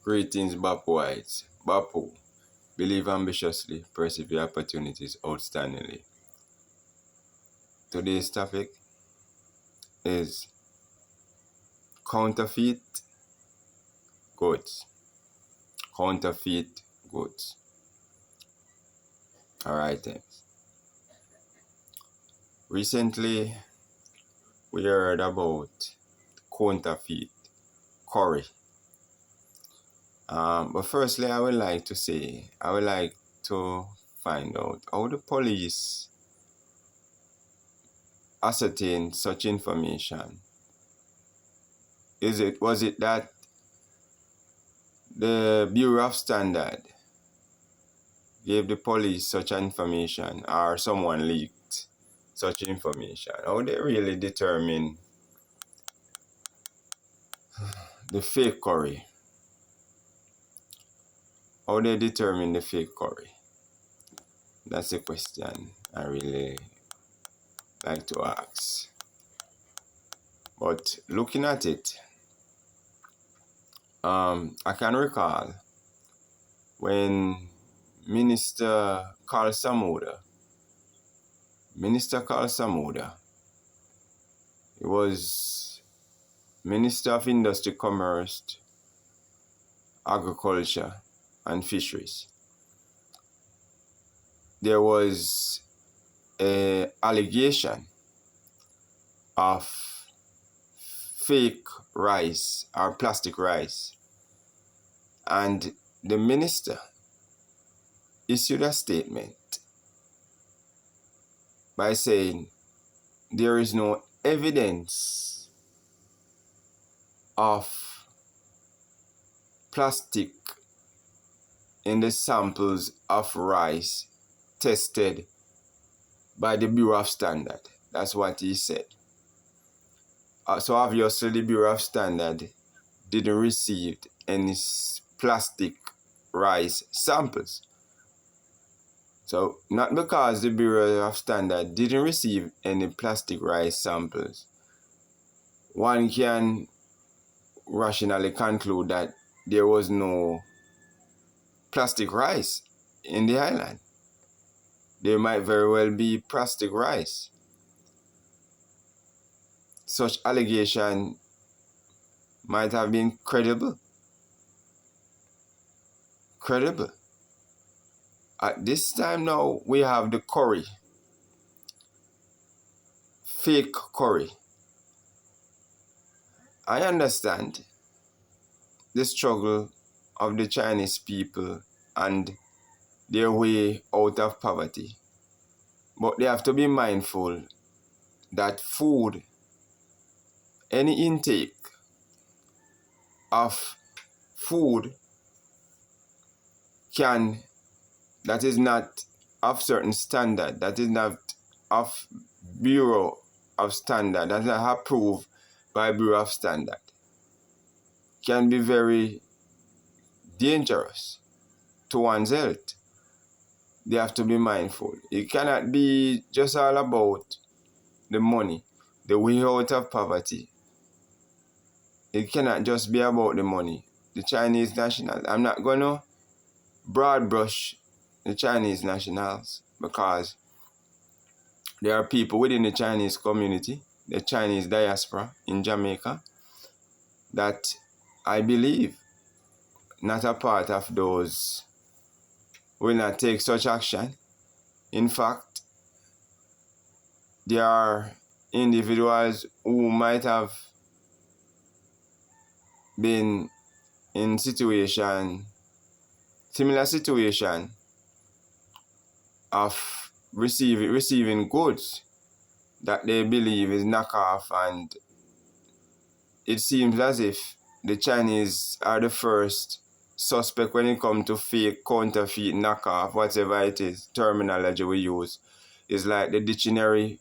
Greetings, Bapuites. Bapu. Believe ambitiously, persevere opportunities outstandingly. Today's topic is counterfeit goods. Counterfeit goods. Alright then. Recently, we heard about counterfeit curry. But firstly, I would like to find out how the police ascertain such information. Was it that the Bureau of Standard gave the police such information, or someone leaked such information? How they really determine the fake curry? How they determine the fake curry? That's a question I really like to ask. But looking at it, I can recall when Minister Carl Samuda, he was Minister of Industry, Commerce, Agriculture and Fisheries. There was an allegation of fake rice or plastic rice, and the minister issued a statement by saying there is no evidence of plastic in the samples of rice tested by the Bureau of Standard. That's what he said. So obviously the Bureau of Standard didn't receive any plastic rice samples. So not because the Bureau of Standard didn't receive any plastic rice samples, one can rationally conclude that there was no plastic rice in the island. There might very well be plastic rice. Such allegation might have been credible. At this time now, we have the curry. Fake curry. I understand the struggle of the Chinese people and their way out of poverty. But they have to be mindful that food, any intake of food that is not of certain standard, that is not of Bureau of Standard, that is not approved by Bureau of Standard, can be very dangerous to one's health. They have to be mindful. It cannot be just all about the money, the way out of poverty. It cannot just be about the money. The Chinese nationals, I'm not going to broad brush the Chinese nationals, because there are people within the Chinese community, the Chinese diaspora in Jamaica, that I believe not a part of those will not take such action. In fact, there are individuals who might have been in similar situation of receiving goods that they believe is knockoff, and it seems as if the Chinese are the first suspect when it comes to fake, counterfeit, knockoff, whatever it is, terminology we use. Is like the dictionary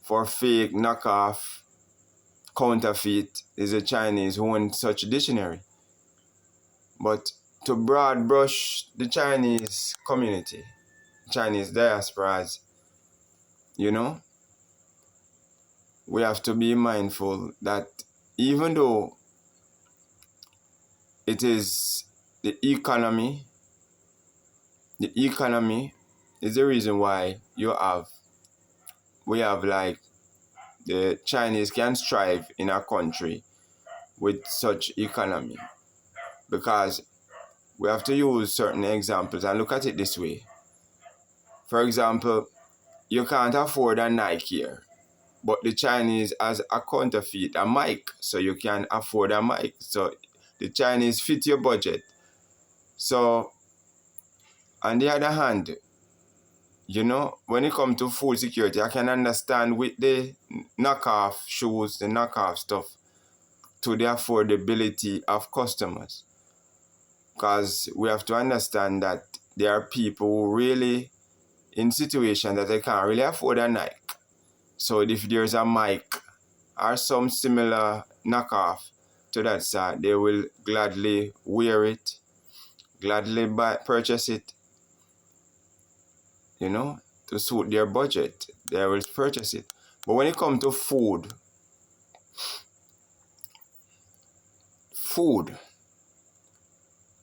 for fake, knockoff, counterfeit is the Chinese who own such dictionary. But to broad brush the Chinese community, Chinese diasporas, we have to be mindful that even though it is the economy. The economy is the reason why we have like the Chinese can strive in a country with such economy, because we have to use certain examples and look at it this way. For example, you can't afford a Nike here, but the Chinese has a counterfeit, a mic, so you can afford a mic. So the Chinese fit your budget. So on the other hand, you know, when it comes to food security, I can understand with the knockoff shoes, the knockoff stuff, to the affordability of customers. Because we have to understand that there are people who really in situations that they can't really afford a Nike. So if there's a mic or some similar knockoff to that side, they will gladly wear it, gladly purchase it, you know, to suit their budget. They will purchase it. But when it comes to food,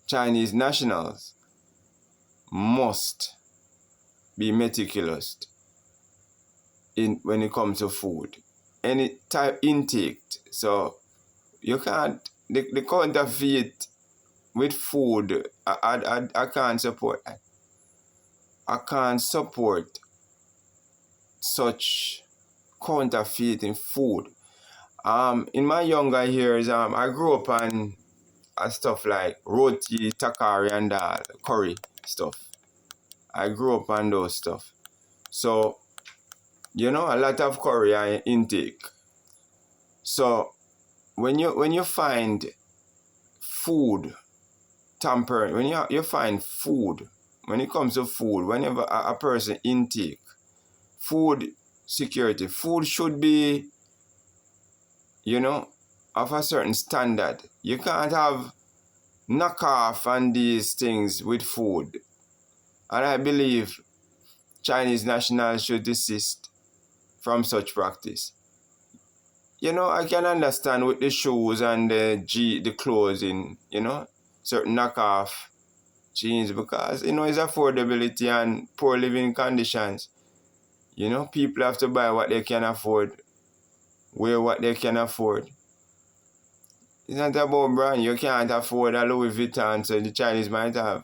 Chinese nationals must be meticulous when it comes to food. Any type intake. So you can't, the counterfeit with food, I can't support that. I can't support such counterfeiting food. In my younger years, I grew up on stuff like roti, takari, and dal, curry stuff. I grew up on those stuff. So, you know, a lot of curry I intake. So, when you find food tampering, when you find food, when it comes to food, whenever a person intake, food security, food should be, you know, of a certain standard. You can't have knockoff and these things with food. And I believe Chinese nationals should desist from such practice. You know, I can understand with the shoes and the clothing, you know, certain knockoff jeans, because, you know, it's affordability and poor living conditions. You know, people have to buy what they can afford, wear what they can afford. It's not about brand. You can't afford a Louis Vuitton, so the Chinese might have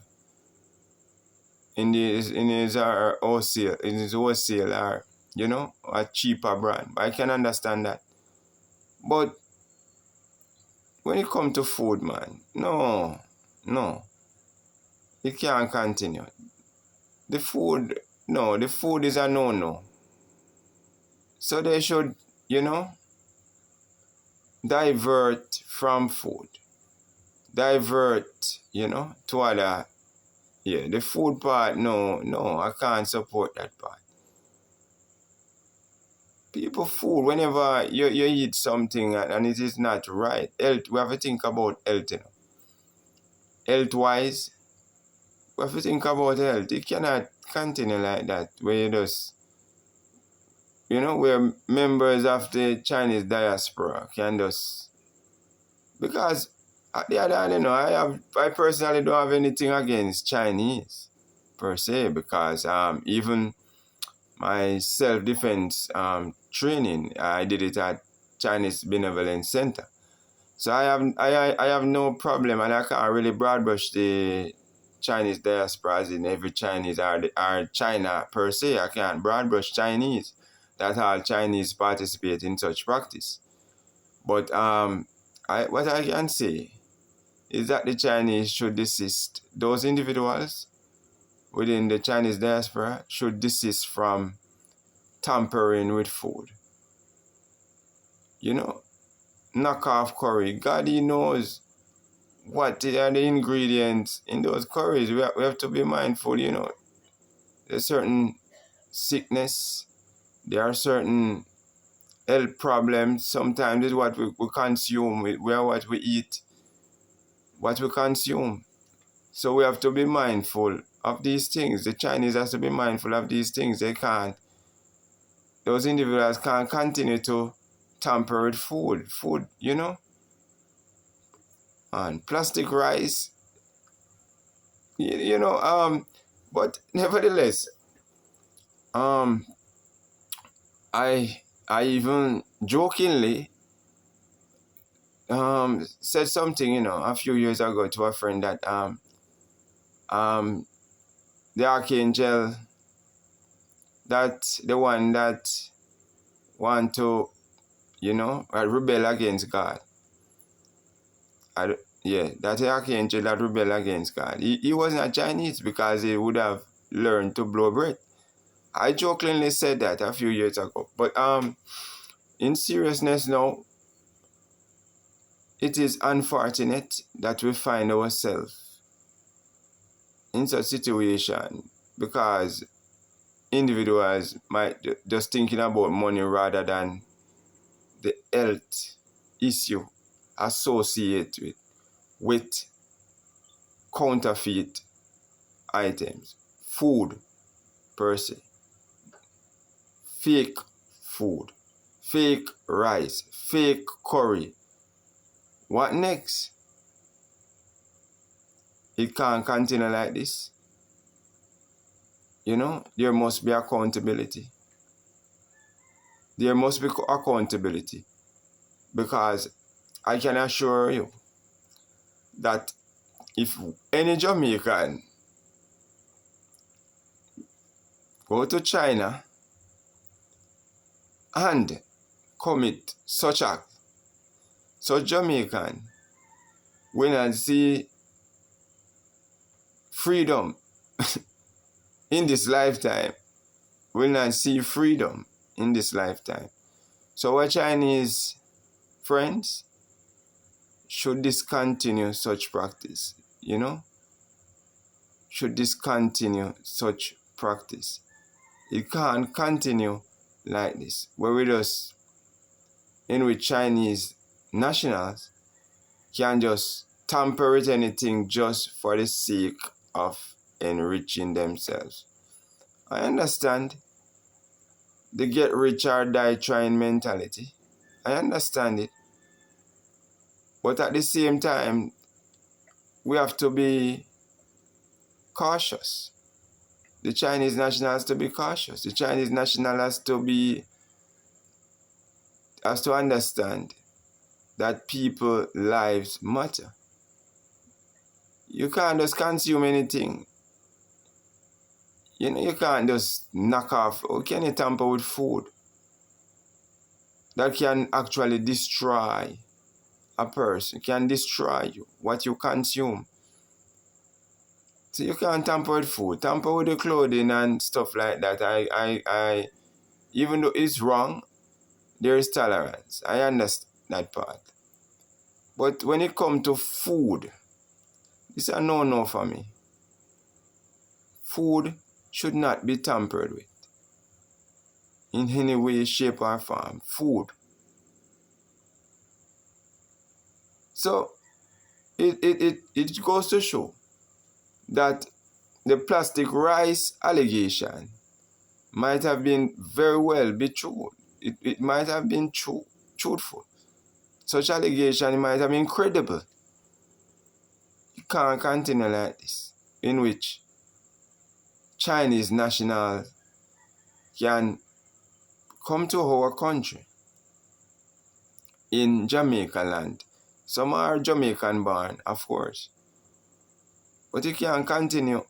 in his wholesale or, you know, a cheaper brand. I can understand that. But when it comes to food, man, no, it can't continue. The food is a no. So they should, you know, divert from food. Divert, you know, to other, the food part, no, I can't support that part. People, food, whenever you eat something and it is not right, health, we have to think about health, you know. Health-wise, we have to think about health. You cannot continue like that, where you just, you know, where members of the Chinese diaspora can just, because at the other hand, you know, I personally don't have anything against Chinese per se, because even my self-defense training, I did it at Chinese Benevolence Center. So I have no problem, and I can't really broad brush the Chinese diaspora as in every Chinese or China per se. I can't broad brush Chinese. That all Chinese participate in such practice. But what I can say is that the Chinese should desist. Those individuals within the Chinese diaspora should desist from tampering with food. You know, knockoff curry. God, He knows what are the ingredients in those curries. We have to be mindful, you know. There's certain sickness. There are certain health problems. Sometimes it's what we consume. We are what we eat, what we consume. So we have to be mindful of these things. The Chinese have to be mindful of these things. Those individuals can't continue to tamper with food, you know. And plastic rice, you know, but nevertheless, um, I even jokingly said something, you know, a few years ago to a friend that um the archangel, that the one that want to, you know, rebel against God. Yeah, that the archangel that rebel against God. He was not Chinese because he would have learned to blow breath. I jokingly said that a few years ago. But in seriousness now, it is unfortunate that we find ourselves in such situation because individuals might just thinking about money rather than the health issue associated with counterfeit items, food per se, fake food, fake rice, fake curry. What next? It can't continue like this. You know, there must be accountability. There must be accountability because I can assure you that if any Jamaican go to China and commit such act, such Jamaican will not see freedom in this lifetime, will not see freedom in this lifetime. So our Chinese friends should discontinue such practice, you know, should discontinue such practice. It can't continue like this, where we just, in which Chinese nationals can just tamper with anything just for the sake of enriching themselves. I understand the get rich or die trying mentality. I understand it. But at the same time, we have to be cautious. The Chinese national has to be cautious. The Chinese national has to understand that people's lives matter. You can't just consume anything. You know, you can't just knock off. Or can you tamper with food that can actually destroy a person, can destroy you, what you consume? So you can't tamper with food, tamper with the clothing and stuff like that. I even though it's wrong, there is tolerance. I understand that part. But when it comes to food, it's a no-no for me. Food should not be tampered with in any way, shape, or form. Food. So it goes to show that the plastic rice allegation might have been very well be true. It might have been truthful. Such allegation might have been credible. You can't continue like this, in which Chinese nationals can come to our country in Jamaica land. Some are Jamaican born, of course. But you can't continue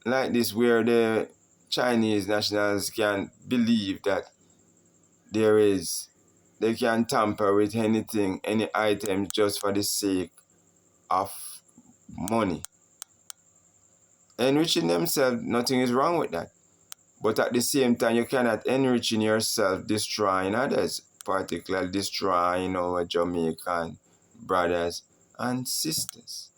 like this where the Chinese nationals can believe that they can tamper with anything, any items just for the sake of money. Enriching themselves, nothing is wrong with that. But at the same time, you cannot enriching yourself, destroying others, particularly destroying our Jamaican brothers and sisters.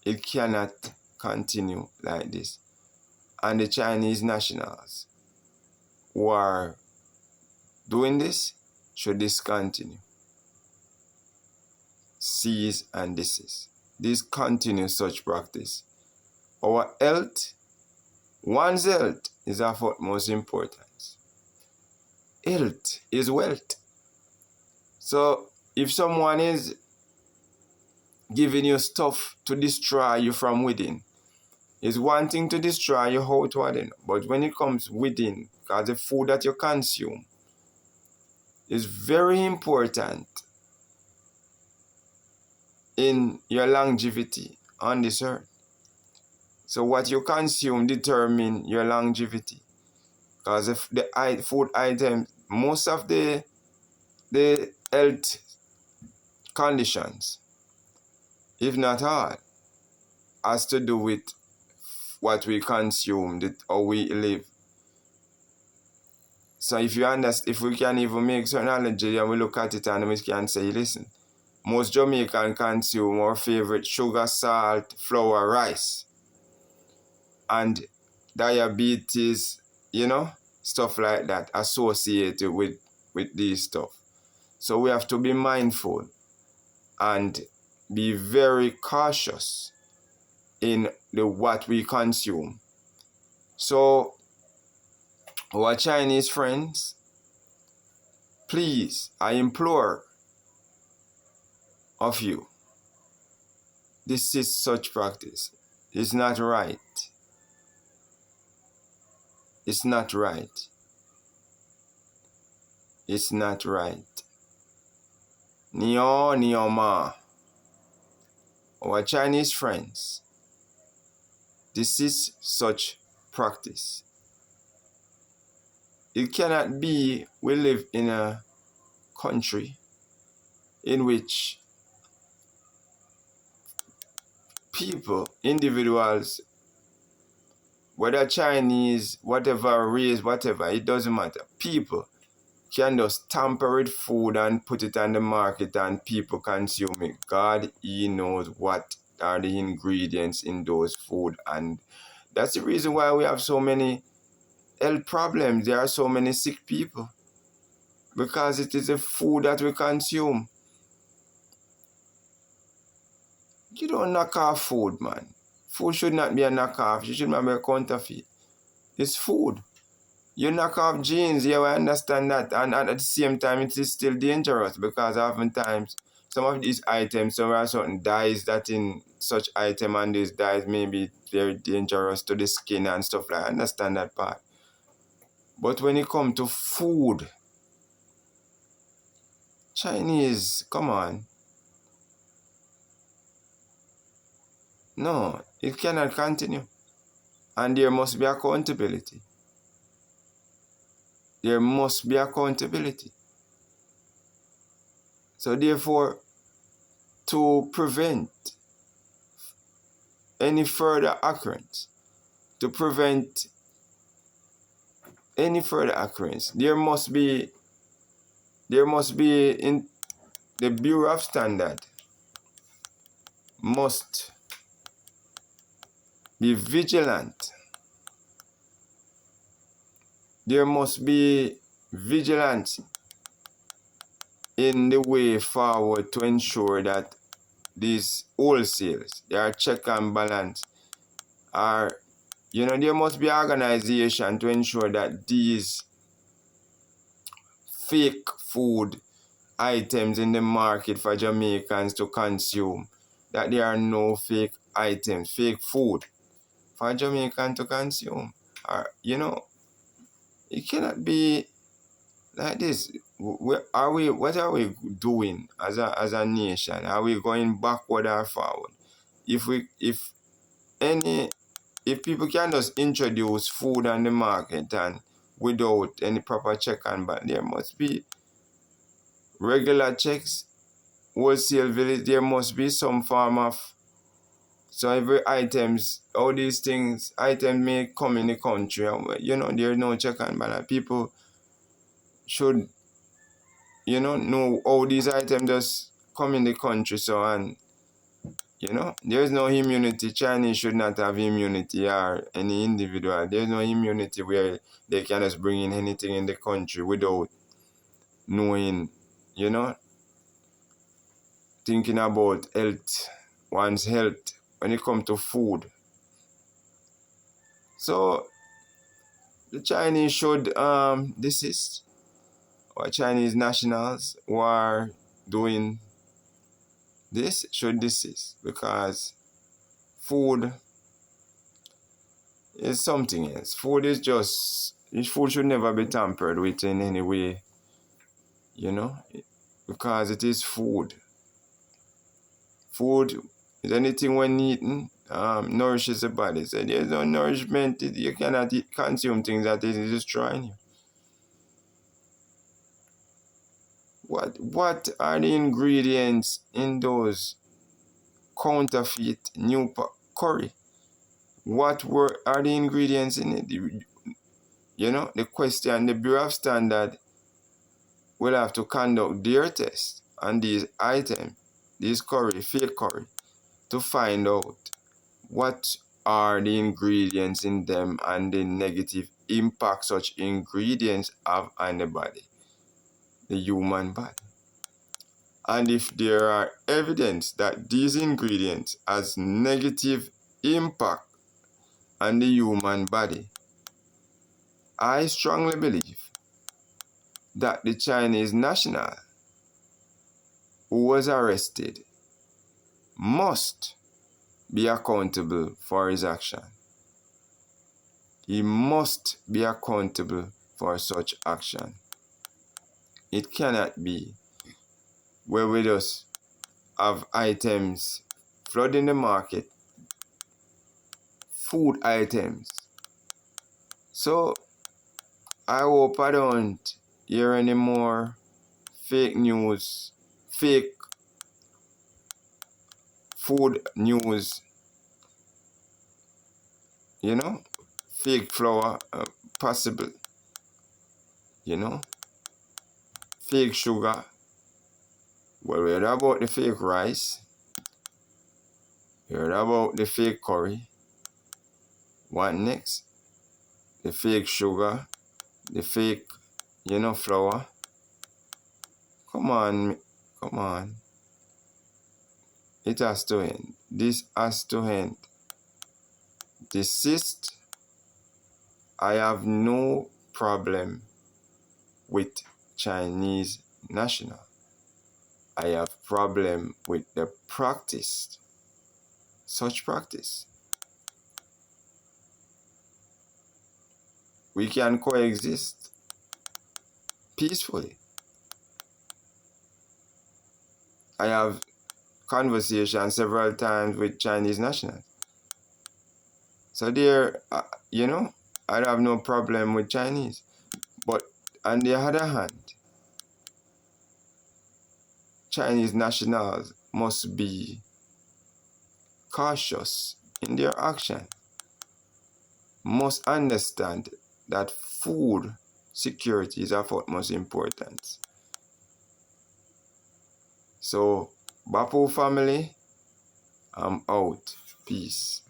It cannot continue like this. And the Chinese nationals who are doing this should discontinue. Cease and desist. Discontinue such practice. Our health, one's health is of utmost importance. Health is wealth. So if someone is giving you stuff to destroy you from within. It's one thing to destroy you outwardly, but when it comes within, because the food that you consume is very important in your longevity on this earth. So what you consume determine your longevity. Because if the food items, most of the health conditions, if not all, has to do with what we consume, how we live. So if you understand, if we can even make certain analogy and we look at it and we can say, listen, most Jamaicans consume our favorite sugar, salt, flour, rice, and diabetes, stuff like that associated with these stuff. So we have to be mindful and be very cautious in what we consume. So our Chinese friends, please, I implore of you, this is such practice. It's not right. It's not right. It's not right. Nio ma. Our Chinese friends, this is such practice. It cannot be we live in a country in which people, individuals, whether Chinese, whatever race, whatever, it doesn't matter. People can just tamper with food and put it on the market and people consume it. God, He knows what are the ingredients in those food. And that's the reason why we have so many health problems. There are so many sick people. Because it is a food that we consume. You don't knock off food, man. Food should not be a knockoff. You should not be a counterfeit. It's food. You knock off genes, yeah, I understand that. And at the same time, it is still dangerous because oftentimes some of these items, there are certain dyes that in such item and these dyes may be very dangerous to the skin and stuff like that. I understand that part. But when it comes to food, Chinese, come on. No, it cannot continue. And there must be accountability. There must be accountability. So therefore, to prevent any further occurrence, there must be in the Bureau of Standard must be vigilant. There must be vigilance in the way forward to ensure that these wholesales, there are check and balance, there must be organization to ensure that these fake food items in the market for Jamaicans to consume, that there are no fake items, fake food for Jamaicans to consume. It cannot be like this. What are we doing as a nation? Are we going backward or forward? If people can just introduce food on the market and without any proper check and balance, there must be regular checks, wholesale village, there must be some form of, so every items, all these items may come in the country, there's no check and balance. People should, know all these items just come in the country, so, and, there's no immunity. Chinese should not have immunity, or any individual. There's no immunity where they can just bring in anything in the country without knowing, thinking about one's health when it comes to food. So the Chinese should desist, or Chinese nationals who are doing This should desist, because food is something else. Food should never be tampered with in any way, because it is food. Food is anything when eaten, nourishes the body. So there's no nourishment. You cannot consume things that is destroying you. What are the ingredients in those counterfeit new curry? What are the ingredients in it? The question, the Bureau of Standard will have to conduct their test on these items, these fake curry, to find out what are the ingredients in them and the negative impact such ingredients have on the body, the human body. And if there are evidence that these ingredients has negative impact on the human body, I strongly believe that the Chinese national who was arrested must be accountable for his action. He must be accountable for such action. It cannot be where we just have items flooding the market, food items. So I hope I don't hear any more fake news, fake food news, fake flour, possible, fake sugar. Well, we heard about the fake rice, we heard about the fake curry. What next? The fake sugar, the fake, flour. Come on. It has to end. This has to end. Desist. I have no problem with Chinese national. I have problem with the practice, such practice. We can coexist peacefully. I have conversations several times with Chinese nationals. So there, I have no problem with Chinese. But on the other hand, Chinese nationals must be cautious in their action, must understand that food security is of utmost importance. So, Bapu family, I'm out. Peace.